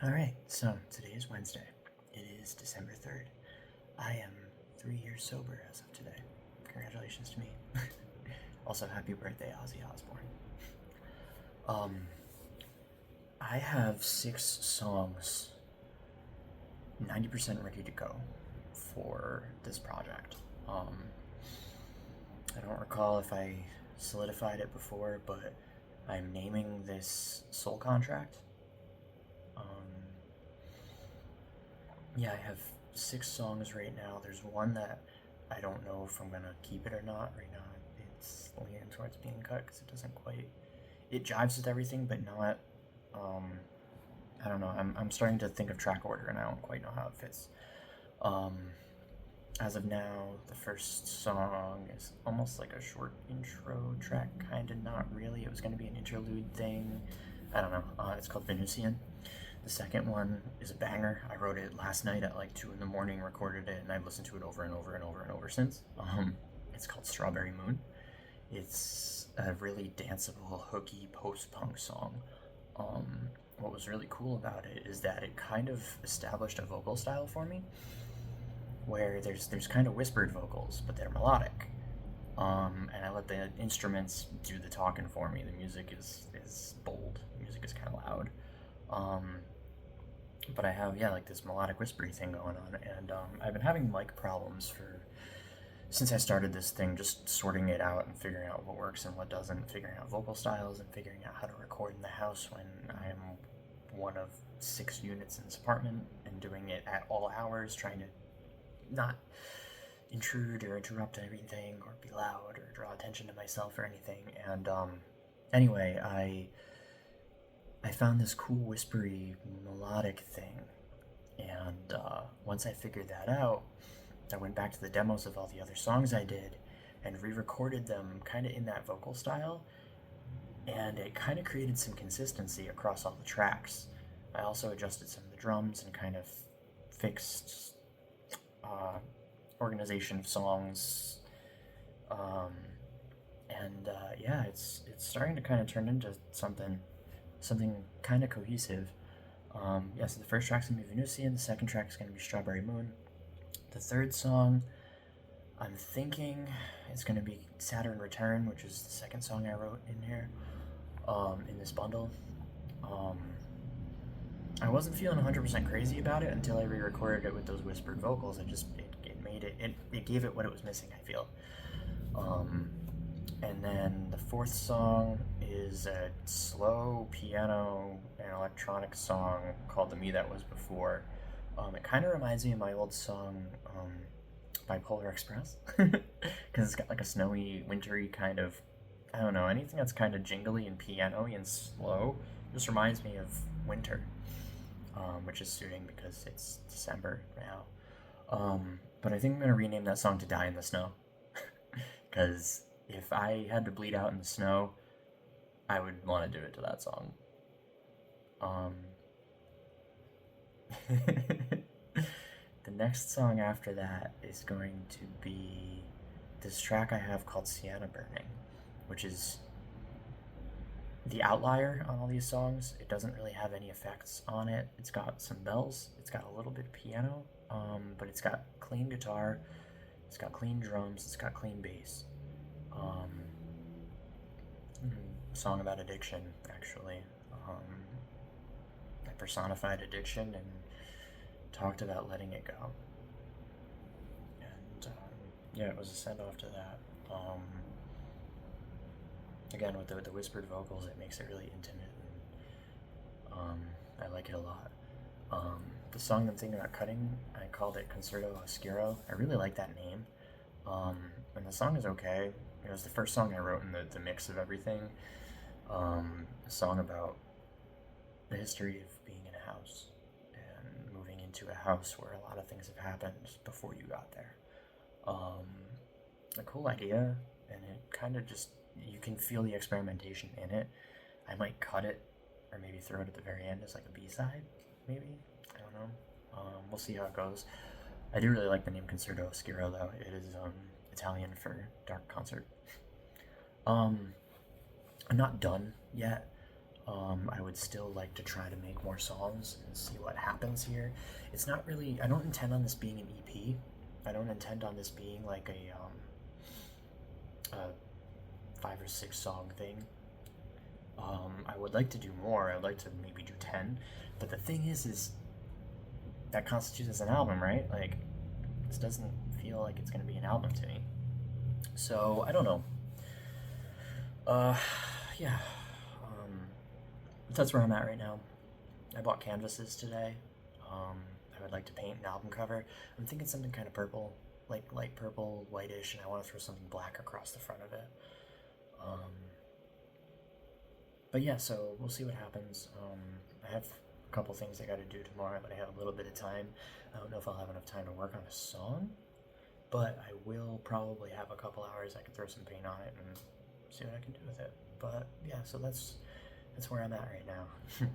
Alright, so today is Wednesday. It is December 3rd. I am 3 years sober as of today. Congratulations to me. Also, happy birthday, Ozzy Osbourne. Um, I have 6 songs 90% ready to go for this project. I don't recall if I solidified it before, but I'm naming this Soul Contract. Um, yeah, I have 6 songs right now. There's one that I don't know if I'm gonna keep it or not. Right now, it's leaning towards being cut because it doesn't quite. It jives with everything, but not. Um, I don't know. I'm starting to think of track order, and I don't quite know how it fits. Um, as of now, the first song is almost like a short intro track, kind of not really. It was going to be an interlude thing. I don't know. It's called Venusian. The second one is a banger. I wrote it last night at like 2 in the morning, recorded it, and I've listened to it over and over and over and over since. It's called Strawberry Moon. It's a really danceable, hooky post punk song. What was really cool about it is that it kind of established a vocal style for me, where there's kind of whispered vocals, but they're melodic. And I let the instruments do the talking for me. The music is bold. The music is kind of loud. Um, but I have like this melodic whispery thing going on, and I've been having mic problems for since I started this thing, just sorting it out and figuring out what works and what doesn't, figuring out vocal styles and figuring out how to record in the house when I'm one of 6 units in this apartment and doing it at all hours, trying to not intrude or interrupt everything or be loud or draw attention to myself or anything. And anyway, I found this cool whispery melodic thing, and once I figured that out, I went back to the demos of all the other songs I did and re-recorded them kind of in that vocal style, and it kind of created some consistency across all the tracks. I also adjusted some of the drums and kind of fixed uh, organization of songs, um, and it's starting to kind of turn into something kind of cohesive. So the first track's gonna be Venusian, the second track's gonna be Strawberry Moon. The third song, I'm thinking it's gonna be Saturn Return, which is the second song I wrote in here, in this bundle. Um, I wasn't feeling 100% crazy about it until I re-recorded it with those whispered vocals. It made it gave it what it was missing, I feel. Um, and then the fourth song is a slow piano and electronic song called The Me That Was Before. It kind of reminds me of my old song, Bipolar Express, because it's got like a snowy, wintry kind of, I don't know, anything that's kind of jingly and piano-y and slow just reminds me of winter, which is suiting because it's December now. But I think I'm going to rename that song to Die in the Snow, because if I had to bleed out in the snow, I would want to do it to that song. Um, the next song after that is going to be this track I have called Sienna Burning, which is the outlier on all these songs. It doesn't really have any effects on it. It's got some bells, it's got a little bit of piano, but it's got clean guitar, it's got clean drums, it's got clean bass. Um, Song about addiction, actually. I personified addiction and talked about letting it go. And it was a send off to that. Again, with the whispered vocals, it makes it really intimate, and I like it a lot. The song I'm thinking about cutting, I called it Concerto Oscuro. I really like that name. And the song is okay. It was the first song I wrote in the mix of everything. A song about the history of being in a house and moving into a house where a lot of things have happened before you got there. A cool idea, and it kind of just, you can feel the experimentation in it. I might cut it or maybe throw it at the very end as like a B-side, maybe. I don't know. We'll see how it goes. I do really like the name Concerto Oscuro, though. It is Italian for dark concert. I'm not done yet. I would still like to try to make more songs and see what happens here. It's not really, I don't intend on this being an EP. I don't intend on this being like a 5 or 6 song thing. I would like to do more. I'd like to maybe do 10. But the thing is that constitutes as an album, right? Like, this doesn't feel like it's going to be an album to me. So, I don't know. Uh, yeah. That's where I'm at right now. I bought canvases today. I would like to paint an album cover. I'm thinking something kind of purple, like light purple, whitish, and I want to throw something black across the front of it. Um, but yeah, so we'll see what happens. I have a couple things I got to do tomorrow, but I have a little bit of time. I don't know if I'll have enough time to work on a song, but I will probably have a couple hours I can throw some paint on it and see what I can do with it. But yeah, so that's where I'm at right now.